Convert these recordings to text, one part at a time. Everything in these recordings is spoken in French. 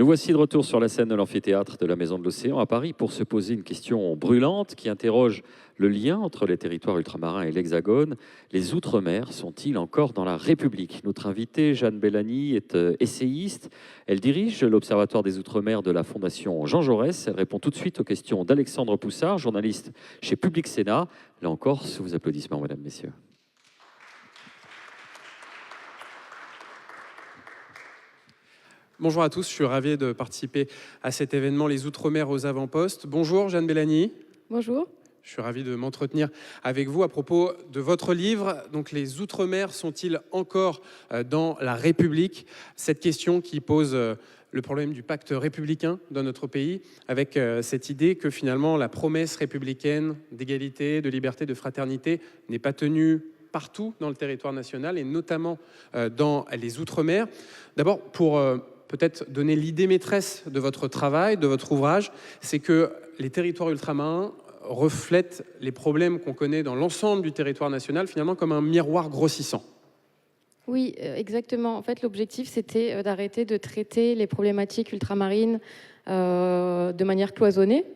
Nous voici de retour sur la scène de l'amphithéâtre de la Maison de l'Océan à Paris pour se poser une question brûlante qui interroge le lien entre les territoires ultramarins et l'Hexagone. Les Outre-mer sont-ils encore dans la République? Notre invitée, Jeanne Bellany, est essayiste. Elle dirige l'Observatoire des Outre-mer de la Fondation Jean Jaurès. Elle répond tout de suite aux questions d'Alexandre Poussard, journaliste chez Public Sénat. Là encore, sous vos applaudissements, mesdames, messieurs. Bonjour à tous, je suis ravi de participer à cet événement Les Outre-mer aux avant-postes. Bonjour Jeanne Bellany. Bonjour. Je suis ravi de m'entretenir avec vous à propos de votre livre. Donc, les Outre-mer sont-ils encore dans la République? Cette question qui pose le problème du pacte républicain dans notre pays, avec cette idée que finalement la promesse républicaine d'égalité, de liberté, de fraternité n'est pas tenue partout dans le territoire national et notamment dans les Outre-mer. D'abord, pour peut-être donner l'idée maîtresse de votre travail, de votre ouvrage, c'est que les territoires ultramarins reflètent les problèmes qu'on connaît dans l'ensemble du territoire national, finalement comme un miroir grossissant. Oui, exactement. En fait, l'objectif, c'était d'arrêter de traiter les problématiques ultramarines de manière cloisonnée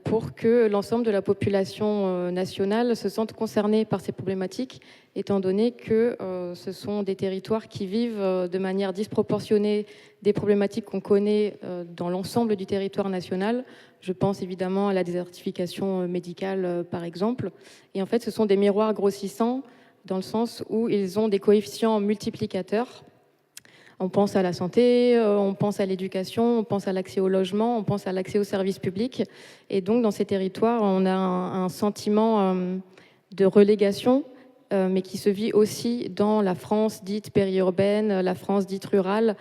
pour que l'ensemble de la population nationale se sente concernée par ces problématiques, étant donné que ce sont des territoires qui vivent de manière disproportionnée des problématiques qu'on connaît dans l'ensemble du territoire national. Je pense évidemment à la désertification médicale, par exemple. Et en fait, ce sont des miroirs grossissants dans le sens où ils ont des coefficients multiplicateurs. On pense à la santé, on pense à l'éducation, on pense à l'accès au logement, on pense à l'accès aux services publics. Et donc, dans ces territoires, on a un sentiment de relégation, mais qui se vit aussi dans la France dite périurbaine, la France dite rurale,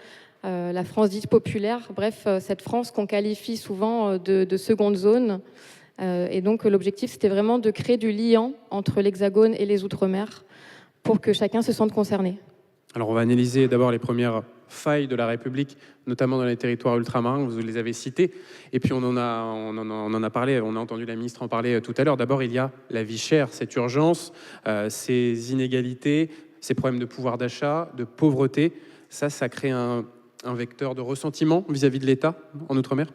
la France dite populaire. Bref, cette France qu'on qualifie souvent de seconde zone. Et donc, l'objectif, c'était vraiment de créer du lien entre l'Hexagone et les Outre-mer pour que chacun se sente concerné. Alors, on va analyser d'abord les premières failles de la République, notamment dans les territoires ultramarins, vous les avez cités. Et puis, on en a parlé, on a entendu la ministre en parler tout à l'heure. D'abord, il y a la vie chère, cette urgence, ces inégalités, ces problèmes de pouvoir d'achat, de pauvreté. Ça crée un vecteur de ressentiment vis-à-vis de l'État en Outre-mer?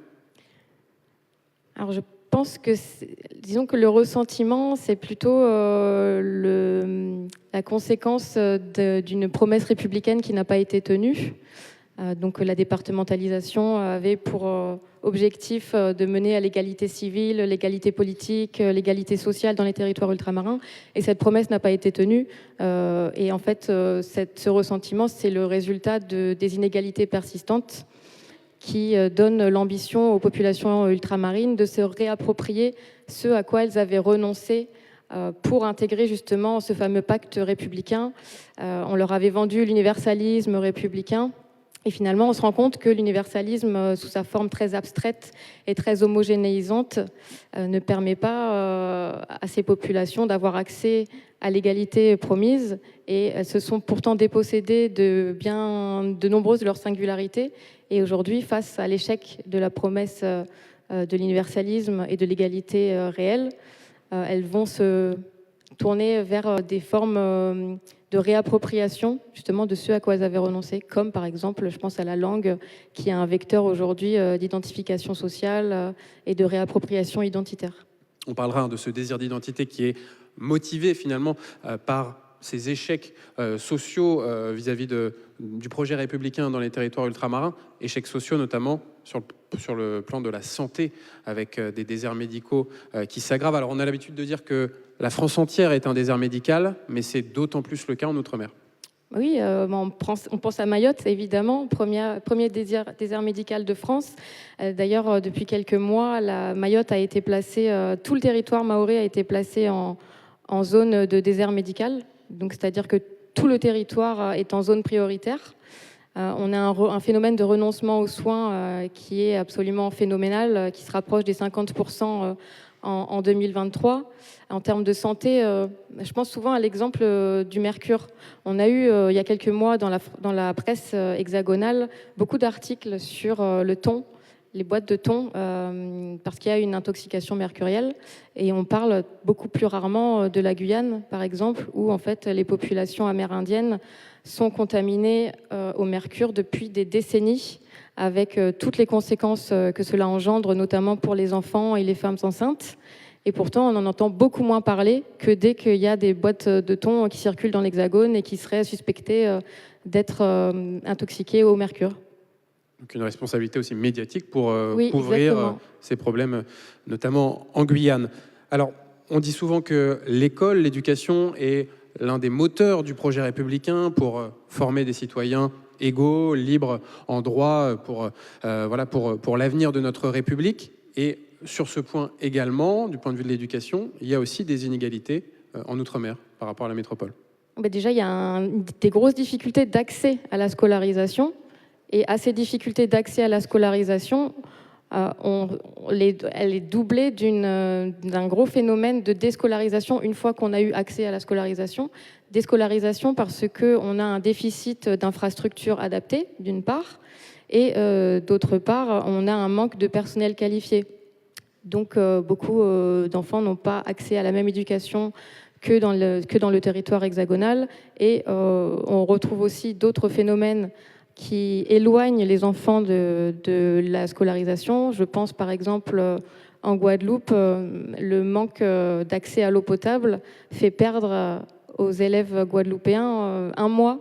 Alors, je pense que, disons que le ressentiment, c'est plutôt la conséquence d'une promesse républicaine qui n'a pas été tenue. Donc la départementalisation avait pour objectif de mener à l'égalité civile, l'égalité politique, l'égalité sociale dans les territoires ultramarins. Et cette promesse n'a pas été tenue. Et en fait, ce ressentiment, c'est le résultat des inégalités persistantes qui donne l'ambition aux populations ultramarines de se réapproprier ce à quoi elles avaient renoncé pour intégrer justement ce fameux pacte républicain. On leur avait vendu l'universalisme républicain. Et finalement, on se rend compte que l'universalisme, sous sa forme très abstraite et très homogénéisante, ne permet pas à ces populations d'avoir accès à l'égalité promise. Et elles se sont pourtant dépossédées de nombreuses de leurs singularités. Et aujourd'hui, face à l'échec de la promesse de l'universalisme et de l'égalité réelle, elles vont se tourner vers des formes de réappropriation, justement, de ce à quoi elles avaient renoncé, comme par exemple, je pense à la langue, qui est un vecteur aujourd'hui d'identification sociale et de réappropriation identitaire. On parlera de ce désir d'identité qui est motivé finalement par ces échecs sociaux vis-à-vis du projet républicain dans les territoires ultramarins, échecs sociaux notamment sur le plan de la santé, avec des déserts médicaux qui s'aggravent. Alors on a l'habitude de dire que la France entière est un désert médical, mais c'est d'autant plus le cas en Outre-mer. Oui, on pense à Mayotte, évidemment, premier désert médical de France. D'ailleurs, depuis quelques mois, Mayotte a été placée, tout le territoire mahorais a été placé en zone de désert médical. Donc, c'est-à-dire que tout le territoire est en zone prioritaire. On a un phénomène de renoncement aux soins qui est absolument phénoménal, qui se rapproche des 50% en 2023. En termes de santé, je pense souvent à l'exemple du mercure. On a eu, il y a quelques mois, dans la presse hexagonale, beaucoup d'articles sur le thon les boîtes de thon, parce qu'il y a une intoxication mercurielle. Et on parle beaucoup plus rarement de la Guyane, par exemple, où en fait les populations amérindiennes sont contaminées au mercure depuis des décennies, avec toutes les conséquences que cela engendre, notamment pour les enfants et les femmes enceintes. Et pourtant, on en entend beaucoup moins parler que dès qu'il y a des boîtes de thon qui circulent dans l'Hexagone et qui seraient suspectées d'être intoxiquées au mercure. Donc une responsabilité aussi médiatique pour Oui, couvrir exactement. ces problèmes, notamment en Guyane. Alors, on dit souvent que l'école, l'éducation est l'un des moteurs du projet républicain pour former des citoyens égaux, libres en droit pour l'avenir de notre République. Et sur ce point également, du point de vue de l'éducation, il y a aussi des inégalités en Outre-mer par rapport à la métropole. Déjà, il y a des grosses difficultés d'accès à la scolarisation. Et à ces difficultés d'accès à la scolarisation, elle est doublée d'un gros phénomène de déscolarisation une fois qu'on a eu accès à la scolarisation. Déscolarisation parce qu'on a un déficit d'infrastructures adaptées, d'une part, et d'autre part, on a un manque de personnel qualifié. Donc, beaucoup d'enfants n'ont pas accès à la même éducation que dans le territoire hexagonal. Et on retrouve aussi d'autres phénomènes qui éloignent les enfants de la scolarisation. Je pense par exemple en Guadeloupe, le manque d'accès à l'eau potable fait perdre aux élèves guadeloupéens 1 mois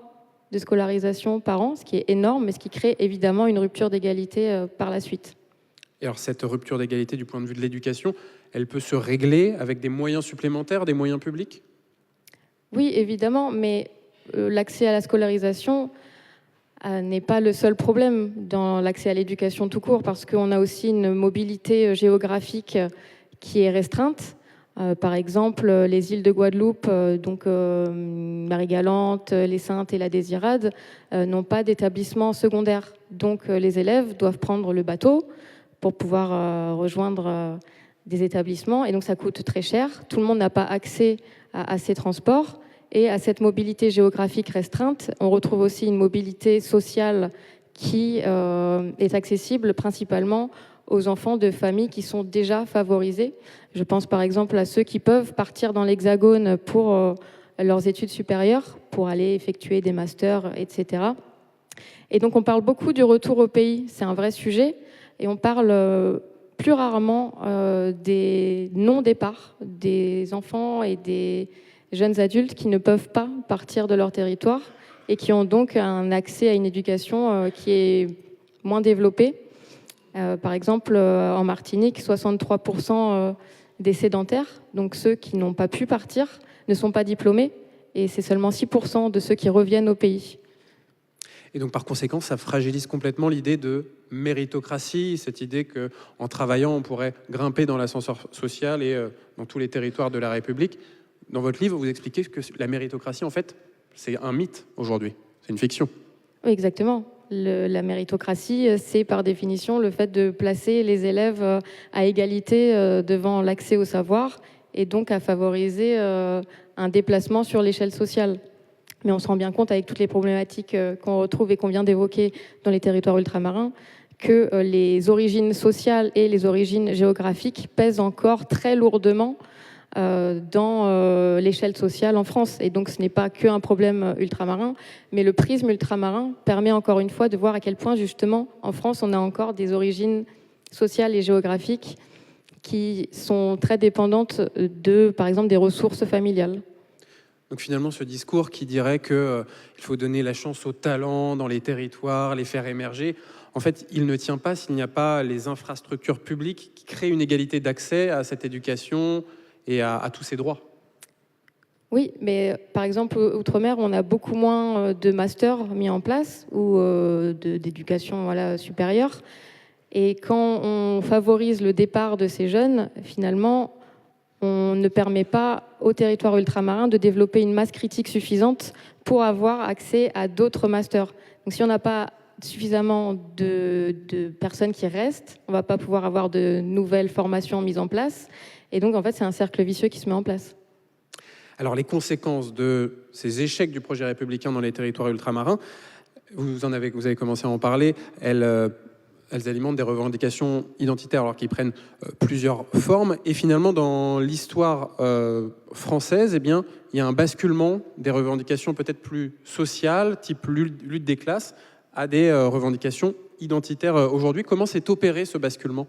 de scolarisation par an, ce qui est énorme, mais ce qui crée évidemment une rupture d'égalité par la suite. Et alors cette rupture d'égalité du point de vue de l'éducation, elle peut se régler avec des moyens supplémentaires, des moyens publics ? Oui, évidemment, mais l'accès à la scolarisation n'est pas le seul problème dans l'accès à l'éducation tout court, parce qu'on a aussi une mobilité géographique qui est restreinte. Par exemple, les îles de Guadeloupe, donc Marie-Galante, les Saintes et la Désirade, n'ont pas d'établissement secondaire. Donc les élèves doivent prendre le bateau pour pouvoir rejoindre des établissements, et donc ça coûte très cher. Tout le monde n'a pas accès à ces transports. Et à cette mobilité géographique restreinte, on retrouve aussi une mobilité sociale qui est accessible principalement aux enfants de familles qui sont déjà favorisées. Je pense par exemple à ceux qui peuvent partir dans l'Hexagone pour leurs études supérieures, pour aller effectuer des masters, etc. Et donc on parle beaucoup du retour au pays, c'est un vrai sujet, et on parle plus rarement des non-départs des enfants et des jeunes adultes qui ne peuvent pas partir de leur territoire et qui ont donc un accès à une éducation qui est moins développée. Par exemple, en Martinique, 63% des sédentaires, donc ceux qui n'ont pas pu partir, ne sont pas diplômés, et c'est seulement 6% de ceux qui reviennent au pays. Et donc par conséquent, ça fragilise complètement l'idée de méritocratie, cette idée qu'en travaillant, on pourrait grimper dans l'ascenseur social et dans tous les territoires de la République. Dans votre livre, vous expliquez que la méritocratie, en fait, c'est un mythe aujourd'hui, c'est une fiction. Oui, exactement. La méritocratie, c'est par définition le fait de placer les élèves à égalité devant l'accès au savoir et donc à favoriser un déplacement sur l'échelle sociale. Mais on se rend bien compte avec toutes les problématiques qu'on retrouve et qu'on vient d'évoquer dans les territoires ultramarins que les origines sociales et les origines géographiques pèsent encore très lourdement dans l'échelle sociale en France. Et donc ce n'est pas qu'un problème ultramarin, mais le prisme ultramarin permet encore une fois de voir à quel point justement en France on a encore des origines sociales et géographiques qui sont très dépendantes de, par exemple, des ressources familiales. Donc finalement, ce discours qui dirait qu'il faut donner la chance aux talents dans les territoires, les faire émerger, en fait, il ne tient pas s'il n'y a pas les infrastructures publiques qui créent une égalité d'accès à cette éducation et à tous ces droits. Oui, mais par exemple, Outre-mer, on a beaucoup moins de masters mis en place ou d'éducation supérieure. Et quand on favorise le départ de ces jeunes, finalement, on ne permet pas au territoire ultramarin de développer une masse critique suffisante pour avoir accès à d'autres masters. Donc si on n'a pas suffisamment de personnes qui restent, on ne va pas pouvoir avoir de nouvelles formations mises en place. Et donc, en fait, c'est un cercle vicieux qui se met en place. Alors, les conséquences de ces échecs du projet républicain dans les territoires ultramarins, vous avez commencé à en parler, elles elles alimentent des revendications identitaires alors qu'ils prennent plusieurs formes. Et finalement, dans l'histoire française, eh bien, il y a un basculement des revendications peut-être plus sociales, type lutte des classes, à des revendications identitaires aujourd'hui. Comment s'est opéré ce basculement ?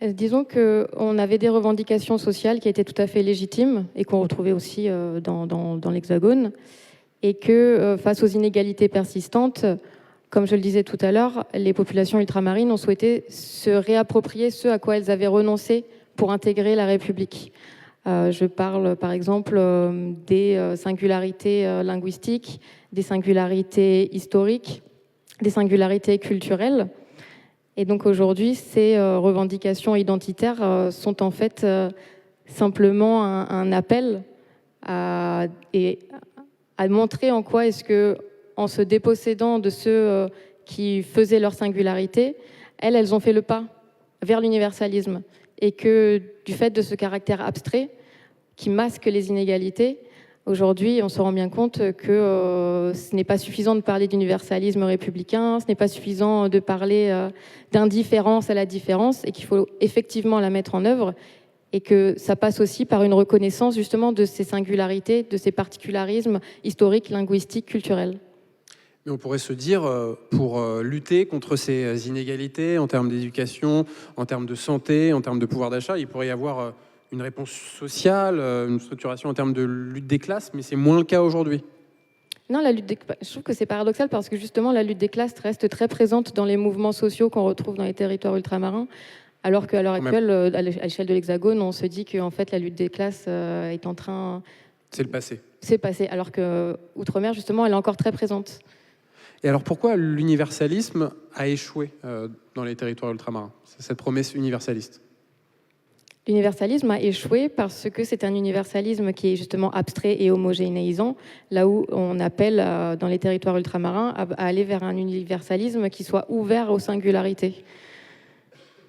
Disons qu'on avait des revendications sociales qui étaient tout à fait légitimes et qu'on retrouvait aussi dans l'Hexagone, et que face aux inégalités persistantes, comme je le disais tout à l'heure, les populations ultramarines ont souhaité se réapproprier ce à quoi elles avaient renoncé pour intégrer la République. Je parle par exemple des singularités linguistiques, des singularités historiques, des singularités culturelles. Et donc aujourd'hui, ces revendications identitaires sont en fait simplement un appel à montrer en quoi est-ce que, en se dépossédant de ceux qui faisaient leur singularité, elles ont fait le pas vers l'universalisme. Et que du fait de ce caractère abstrait qui masque les inégalités, aujourd'hui, on se rend bien compte que ce n'est pas suffisant de parler d'universalisme républicain, ce n'est pas suffisant de parler d'indifférence à la différence, et qu'il faut effectivement la mettre en œuvre, et que ça passe aussi par une reconnaissance justement de ces singularités, de ces particularismes historiques, linguistiques, culturels. Mais on pourrait se dire, pour lutter contre ces inégalités en termes d'éducation, en termes de santé, en termes de pouvoir d'achat, il pourrait y avoir une réponse sociale, une structuration en termes de lutte des classes, mais c'est moins le cas aujourd'hui. Non, je trouve que c'est paradoxal parce que justement la lutte des classes reste très présente dans les mouvements sociaux qu'on retrouve dans les territoires ultramarins, alors qu'à l'heure actuelle, à l'échelle de l'Hexagone, on se dit qu'en fait la lutte des classes est en train... C'est le passé. C'est passé, alors qu'outre-mer, justement, elle est encore très présente. Et alors pourquoi l'universalisme a échoué dans les territoires ultramarins, cette promesse universaliste ? L'universalisme a échoué parce que c'est un universalisme qui est justement abstrait et homogénéisant, là où on appelle dans les territoires ultramarins à aller vers un universalisme qui soit ouvert aux singularités.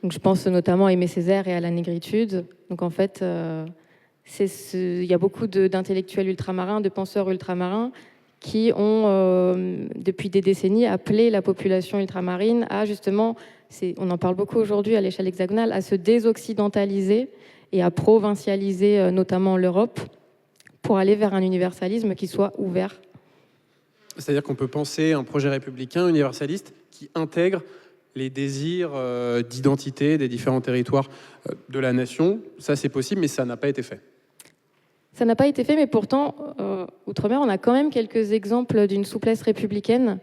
Donc je pense notamment à Aimé Césaire et à la négritude. Donc en fait, il y a beaucoup d'intellectuels ultramarins, de penseurs ultramarins qui ont, depuis des décennies, appelé la population ultramarine à justement, on en parle beaucoup aujourd'hui à l'échelle hexagonale, à se désoccidentaliser et à provincialiser notamment l'Europe pour aller vers un universalisme qui soit ouvert. C'est-à-dire qu'on peut penser un projet républicain universaliste qui intègre les désirs d'identité des différents territoires de la nation. Ça, c'est possible, mais ça n'a pas été fait. Ça n'a pas été fait, mais pourtant, outre-mer, on a quand même quelques exemples d'une souplesse républicaine.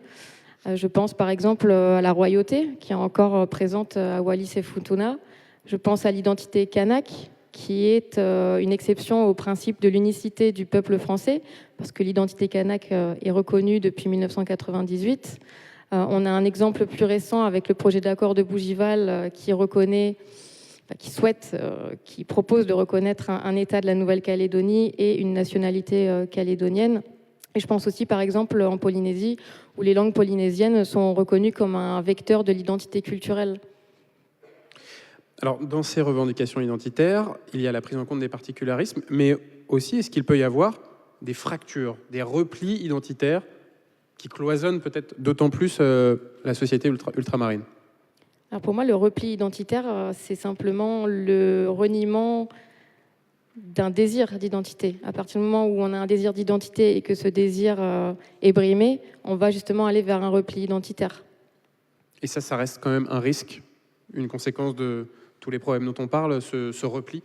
Je pense par exemple à la royauté, qui est encore présente à Wallis et Futuna. Je pense à l'identité kanak, qui est une exception au principe de l'unicité du peuple français, parce que l'identité kanak est reconnue depuis 1998. On a un exemple plus récent avec le projet d'accord de Bougival qui propose de reconnaître un État de la Nouvelle-Calédonie et une nationalité calédonienne. Et je pense aussi, par exemple, en Polynésie, où les langues polynésiennes sont reconnues comme un vecteur de l'identité culturelle. Alors, dans ces revendications identitaires, il y a la prise en compte des particularismes, mais aussi, est-ce qu'il peut y avoir des fractures, des replis identitaires qui cloisonnent peut-être d'autant plus la société ultramarine ? Alors pour moi, le repli identitaire, c'est simplement le reniement d'un désir d'identité. À partir du moment où on a un désir d'identité et que ce désir est brimé, on va justement aller vers un repli identitaire. Et ça reste quand même un risque, une conséquence de tous les problèmes dont on parle, ce repli ?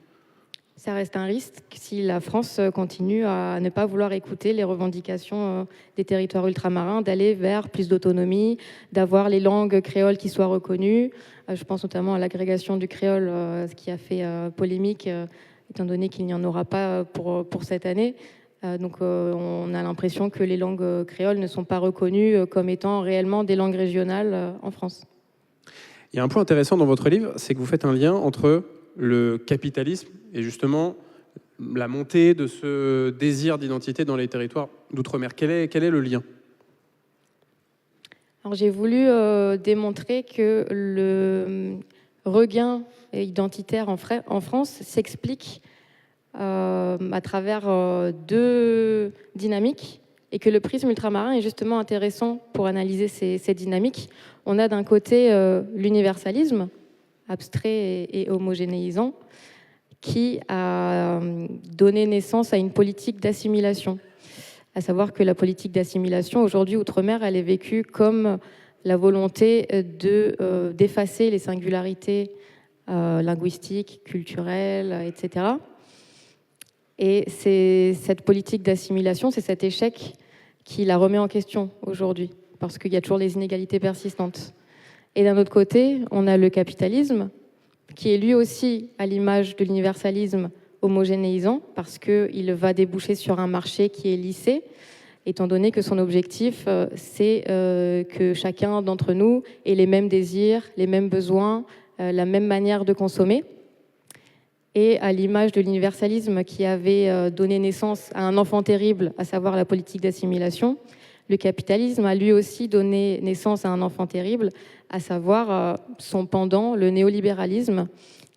Ça reste un risque si la France continue à ne pas vouloir écouter les revendications des territoires ultramarins, d'aller vers plus d'autonomie, d'avoir les langues créoles qui soient reconnues. Je pense notamment à l'agrégation du créole, ce qui a fait polémique, étant donné qu'il n'y en aura pas pour cette année. Donc on a l'impression que les langues créoles ne sont pas reconnues comme étant réellement des langues régionales en France. Il y a un point intéressant dans votre livre, c'est que vous faites un lien entre le capitalisme et justement la montée de ce désir d'identité dans les territoires d'outre-mer. Quel est le lien ? Alors, j'ai voulu démontrer que le regain identitaire en France s'explique à travers deux dynamiques. et que le prisme ultramarin est justement intéressant pour analyser ces dynamiques. On a d'un côté l'universalisme, abstrait et homogénéisant, qui a donné naissance à une politique d'assimilation. À savoir que la politique d'assimilation, aujourd'hui, outre-mer, elle est vécue comme la volonté d'effacer les singularités linguistiques, culturelles, etc. Et c'est cette politique d'assimilation, c'est cet échec qui la remet en question aujourd'hui, parce qu'il y a toujours les inégalités persistantes. Et d'un autre côté, on a le capitalisme, qui est lui aussi, à l'image de l'universalisme, homogénéisant, parce qu'il va déboucher sur un marché qui est lissé, étant donné que son objectif, c'est que chacun d'entre nous ait les mêmes désirs, les mêmes besoins, la même manière de consommer. Et à l'image de l'universalisme qui avait donné naissance à un enfant terrible, à savoir la politique d'assimilation, le capitalisme a lui aussi donné naissance à un enfant terrible, à savoir son pendant, le néolibéralisme,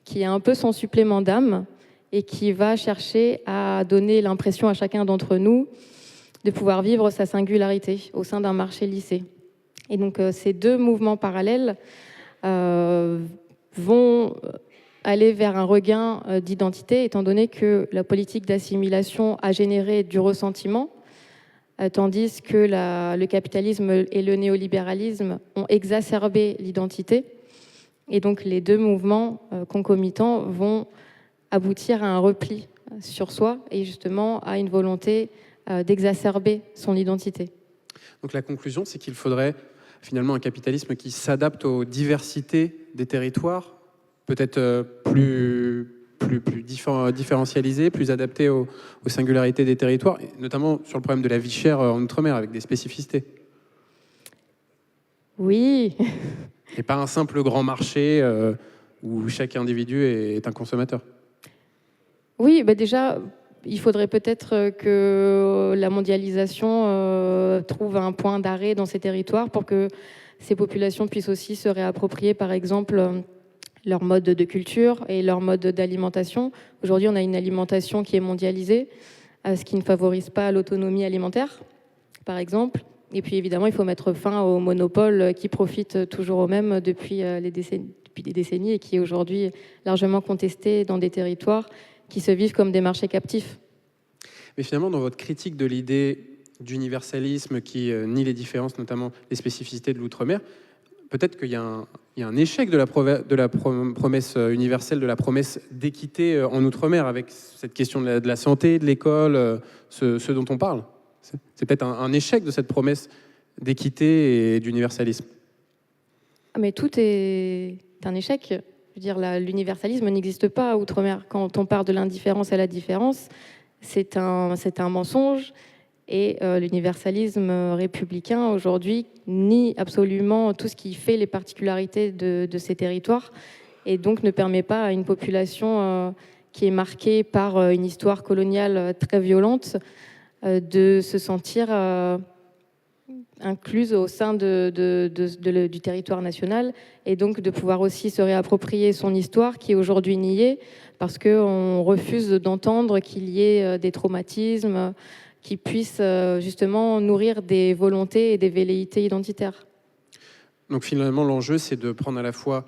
qui est un peu son supplément d'âme et qui va chercher à donner l'impression à chacun d'entre nous de pouvoir vivre sa singularité au sein d'un marché lissé. Et donc ces deux mouvements parallèles vont aller vers un regain d'identité, étant donné que la politique d'assimilation a généré du ressentiment, tandis que le capitalisme et le néolibéralisme ont exacerbé l'identité. Et donc les deux mouvements concomitants vont aboutir à un repli sur soi et justement à une volonté d'exacerber son identité. Donc la conclusion, c'est qu'il faudrait finalement un capitalisme qui s'adapte aux diversités des territoires, peut-être plus différentialisé, plus adapté aux singularités des territoires, notamment sur le problème de la vie chère en Outre-mer, avec des spécificités. Oui. Et pas un simple grand marché où chaque individu est un consommateur. Oui, bah déjà, il faudrait peut-être que la mondialisation trouve un point d'arrêt dans ces territoires pour que ces populations puissent aussi se réapproprier, par exemple, leur mode de culture et leur mode d'alimentation. Aujourd'hui, on a une alimentation qui est mondialisée, ce qui ne favorise pas l'autonomie alimentaire, par exemple. Et puis, évidemment, il faut mettre fin au monopole qui profite toujours aux mêmes depuis des décennies et qui est aujourd'hui largement contesté dans des territoires qui se vivent comme des marchés captifs. Mais finalement, dans votre critique de l'idée d'universalisme qui nie les différences, notamment les spécificités de l'outre-mer, peut-être qu'il y a un échec de la promesse universelle, de la promesse d'équité en outre-mer, avec cette question de la santé, de l'école, ce dont on parle. C'est peut-être un échec de cette promesse d'équité et d'universalisme. Mais tout est un échec. Je veux dire, l'universalisme n'existe pas outre-mer. Quand on parle de l'indifférence à la différence, c'est un mensonge. Et l'universalisme républicain, aujourd'hui, nie absolument tout ce qui fait les particularités de ces territoires et donc ne permet pas à une population qui est marquée par une histoire coloniale très violente de se sentir incluse au sein du territoire national et donc de pouvoir aussi se réapproprier son histoire qui est aujourd'hui niée parce qu'on refuse d'entendre qu'il y ait des traumatismes qui puissent justement nourrir des volontés et des velléités identitaires. Donc finalement, l'enjeu, c'est de prendre à la fois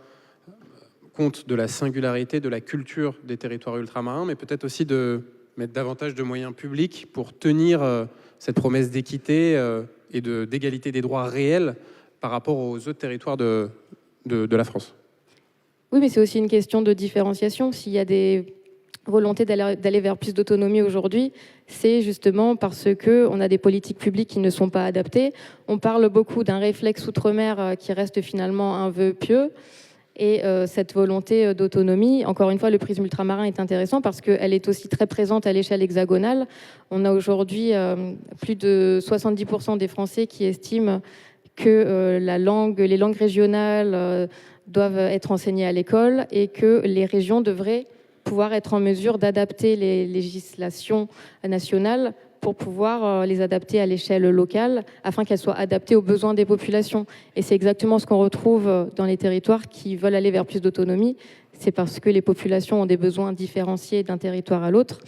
compte de la singularité, de la culture des territoires ultramarins, mais peut-être aussi de mettre davantage de moyens publics pour tenir cette promesse d'équité et d'égalité des droits réels par rapport aux autres territoires de la France. Oui, mais c'est aussi une question de différenciation. S'il y a des volontés d'aller vers plus d'autonomie aujourd'hui, c'est justement parce qu'on a des politiques publiques qui ne sont pas adaptées. On parle beaucoup d'un réflexe outre-mer qui reste finalement un vœu pieux. Et cette volonté d'autonomie, encore une fois, le prisme ultramarin est intéressant parce qu'elle est aussi très présente à l'échelle hexagonale. On a aujourd'hui plus de 70% des Français qui estiment que les langues régionales doivent être enseignées à l'école et que les régions devraient pouvoir être en mesure d'adapter les législations nationales pour pouvoir les adapter à l'échelle locale afin qu'elles soient adaptées aux besoins des populations. Et c'est exactement ce qu'on retrouve dans les territoires qui veulent aller vers plus d'autonomie. C'est parce que les populations ont des besoins différenciés d'un territoire à l'autre.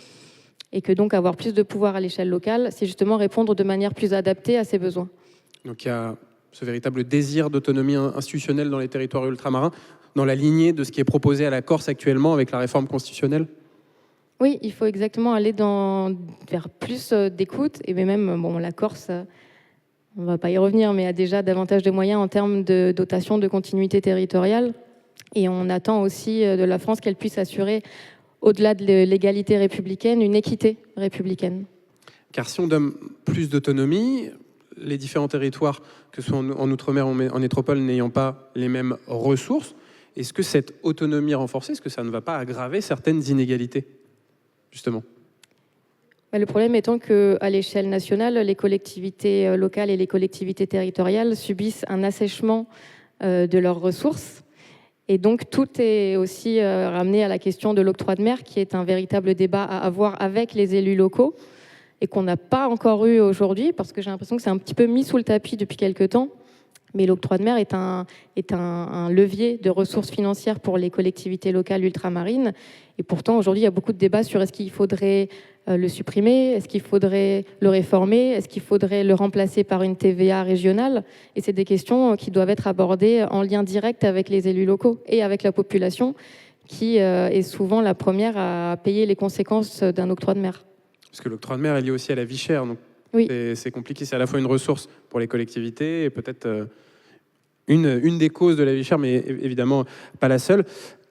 et que donc avoir plus de pouvoir à l'échelle locale, c'est justement répondre de manière plus adaptée à ces besoins. Donc il y a ce véritable désir d'autonomie institutionnelle dans les territoires ultramarins, dans la lignée de ce qui est proposé à la Corse actuellement avec la réforme constitutionnelle? Oui, il faut exactement aller vers plus d'écoute, et même la Corse, on ne va pas y revenir, mais a déjà davantage de moyens en termes de dotation de continuité territoriale. Et on attend aussi de la France qu'elle puisse assurer, au-delà de l'égalité républicaine, une équité républicaine. Car si on donne plus d'autonomie, les différents territoires, que ce soit en Outre-mer ou en métropole, n'ayant pas les mêmes ressources, est-ce que cette autonomie renforcée, est-ce que ça ne va pas aggraver certaines inégalités, justement? Le problème étant qu'à l'échelle nationale, les collectivités locales et les collectivités territoriales subissent un assèchement de leurs ressources. Et donc tout est aussi ramené à la question de l'octroi de mer, qui est un véritable débat à avoir avec les élus locaux et qu'on n'a pas encore eu aujourd'hui, parce que j'ai l'impression que c'est un petit peu mis sous le tapis depuis quelques temps. Mais l'octroi de mer est un levier de ressources financières pour les collectivités locales ultramarines. Et pourtant, aujourd'hui, il y a beaucoup de débats sur est-ce qu'il faudrait le supprimer, est-ce qu'il faudrait le réformer, est-ce qu'il faudrait le remplacer par une TVA régionale. Et c'est des questions qui doivent être abordées en lien direct avec les élus locaux et avec la population, qui est souvent la première à payer les conséquences d'un octroi de mer. Parce que l'octroi de mer est lié aussi à la vie chère. Donc oui. C'est compliqué, c'est à la fois une ressource pour les collectivités et peut-être une des causes de la vie chère, mais évidemment pas la seule.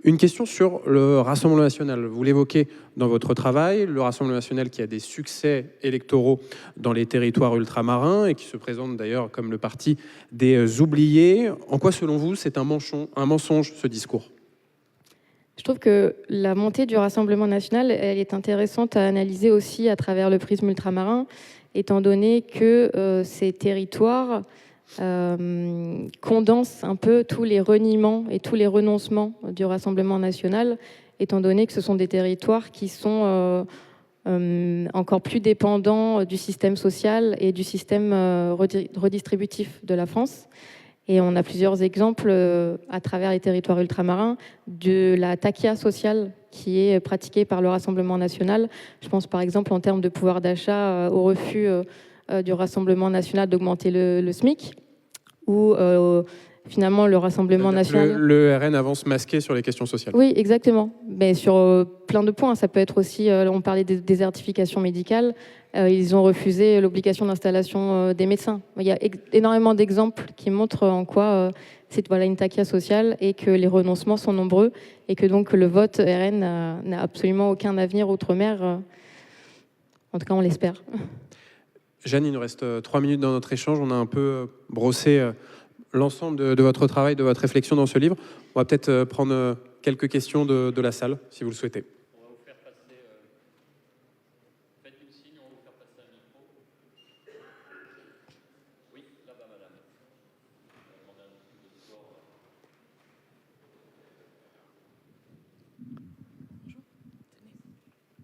Une question sur le Rassemblement national. Vous l'évoquez dans votre travail, le Rassemblement national qui a des succès électoraux dans les territoires ultramarins et qui se présente d'ailleurs comme le parti des oubliés. En quoi, selon vous, c'est un mensonge, ce discours ? Je trouve que la montée du Rassemblement national, elle est intéressante à analyser aussi à travers le prisme ultramarin, étant donné que ces territoires condensent un peu tous les reniements et tous les renoncements du Rassemblement national, étant donné que ce sont des territoires qui sont encore plus dépendants du système social et du système redistributif de la France. Et on a plusieurs exemples à travers les territoires ultramarins de la taquia sociale qui est pratiquée par le Rassemblement national. Je pense par exemple en termes de pouvoir d'achat au refus du Rassemblement national d'augmenter le SMIC, ou finalement le Rassemblement national... Le RN avance masqué sur les questions sociales. Oui, exactement. Mais sur plein de points. Ça peut être aussi, on parlait des désertifications médicales, ils ont refusé l'obligation d'installation des médecins. Il y a énormément d'exemples qui montrent en quoi c'est une taquia sociale et que les renoncements sont nombreux et que donc le vote RN n'a absolument aucun avenir outre-mer. En tout cas, on l'espère. Jeanne, il nous reste 3 minutes dans notre échange. On a un peu brossé l'ensemble de votre travail, de votre réflexion dans ce livre. On va peut-être prendre quelques questions de la salle, si vous le souhaitez. On va vous faire passer... Faites une signe, on va vous faire passer un micro. Oui, là-bas, madame.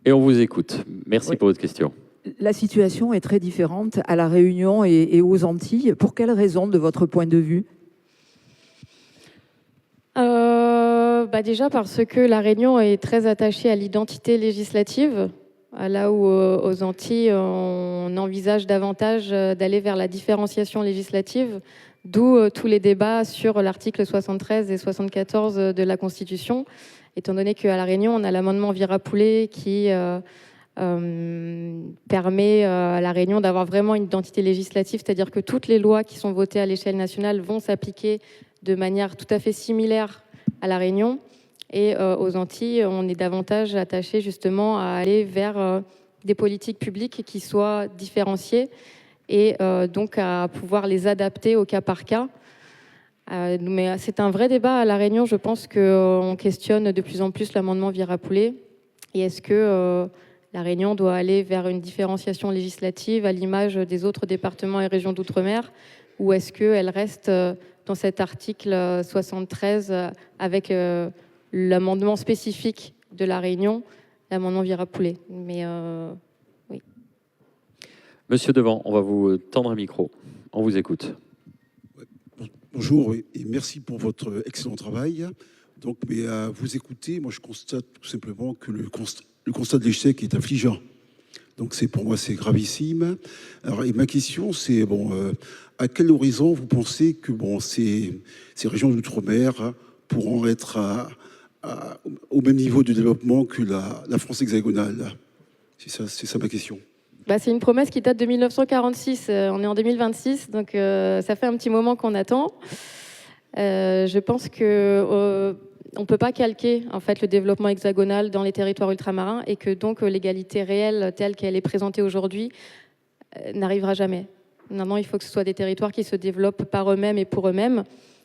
Et on vous écoute. Merci pour votre question. La situation est très différente à La Réunion et aux Antilles. Pour quelles raisons, de votre point de vue ? Déjà parce que La Réunion est très attachée à l'identité législative, là où aux Antilles, on envisage davantage d'aller vers la différenciation législative, d'où tous les débats sur l'article 73 et 74 de la Constitution, étant donné qu'à La Réunion, on a l'amendement Virapoulet qui... permet à La Réunion d'avoir vraiment une identité législative, c'est-à-dire que toutes les lois qui sont votées à l'échelle nationale vont s'appliquer de manière tout à fait similaire à La Réunion. Et aux Antilles, on est davantage attaché justement à aller vers des politiques publiques qui soient différenciées et donc à pouvoir les adapter au cas par cas. Mais c'est un vrai débat à La Réunion. Je pense qu'on questionne de plus en plus l'amendement Virapoulet. Et est-ce que... La Réunion doit aller vers une différenciation législative à l'image des autres départements et régions d'outre-mer, ou est-ce qu'elle reste dans cet article 73 avec l'amendement spécifique de La Réunion, l'amendement Virapoulet. Mais oui. Monsieur Devant, on va vous tendre un micro. On vous écoute. Bonjour et merci pour votre excellent travail. Donc, à vous écouter, moi je constate tout simplement que le constat de l'échec est affligeant. Donc pour moi, c'est gravissime. Alors, et ma question, c'est à quel horizon vous pensez que ces régions d'outre-mer pourront être au même niveau de développement que la France hexagonale? C'est ça ma question. Bah, c'est une promesse qui date de 1946. On est en 2026, donc ça fait un petit moment qu'on attend. Je pense que on ne peut pas calquer en fait, le développement hexagonal dans les territoires ultramarins et que donc l'égalité réelle telle qu'elle est présentée aujourd'hui n'arrivera jamais. Maintenant, il faut que ce soit des territoires qui se développent par eux-mêmes et pour eux-mêmes.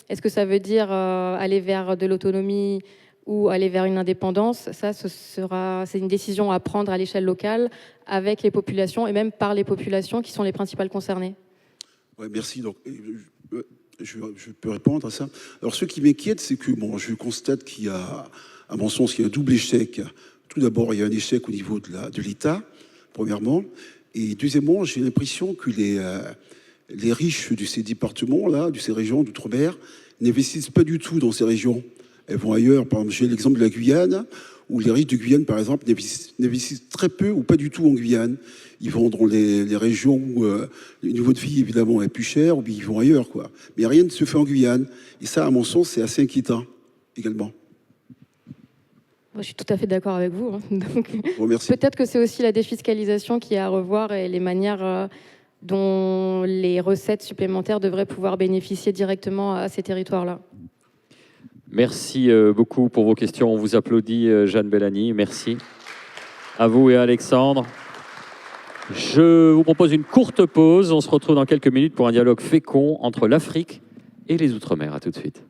Est-ce que ça veut dire aller vers de l'autonomie ou aller vers une indépendance? Ça, c'est une décision à prendre à l'échelle locale avec les populations et même par les populations qui sont les principales concernées. Ouais, merci. Donc, je peux répondre à ça. Alors, ce qui m'inquiète, c'est que je constate qu'il y a, à mon sens, il y a un double échec. Tout d'abord, il y a un échec au niveau de l'État, premièrement. Et deuxièmement, j'ai l'impression que les riches de ces départements-là, de ces régions d'outre-mer, n'investissent pas du tout dans ces régions. Elles vont ailleurs. Par exemple, j'ai l'exemple de la Guyane, où les riches de Guyane, par exemple, n'investissent très peu ou pas du tout en Guyane. Ils vont dans les régions où le niveau de vie, évidemment, est plus cher, ou bien ils vont ailleurs, quoi. Mais rien ne se fait en Guyane. Et ça, à mon sens, c'est assez inquiétant, également. Moi, je suis tout à fait d'accord avec vous. Donc, Remercie. peut-être que c'est aussi la défiscalisation qui est à revoir et les manières dont les recettes supplémentaires devraient pouvoir bénéficier directement à ces territoires-là. Merci beaucoup pour vos questions. On vous applaudit, Jeanne Bellany. Merci à vous et à Alexandre. Je vous propose une courte pause. On se retrouve dans quelques minutes pour un dialogue fécond entre l'Afrique et les Outre-mer. À tout de suite.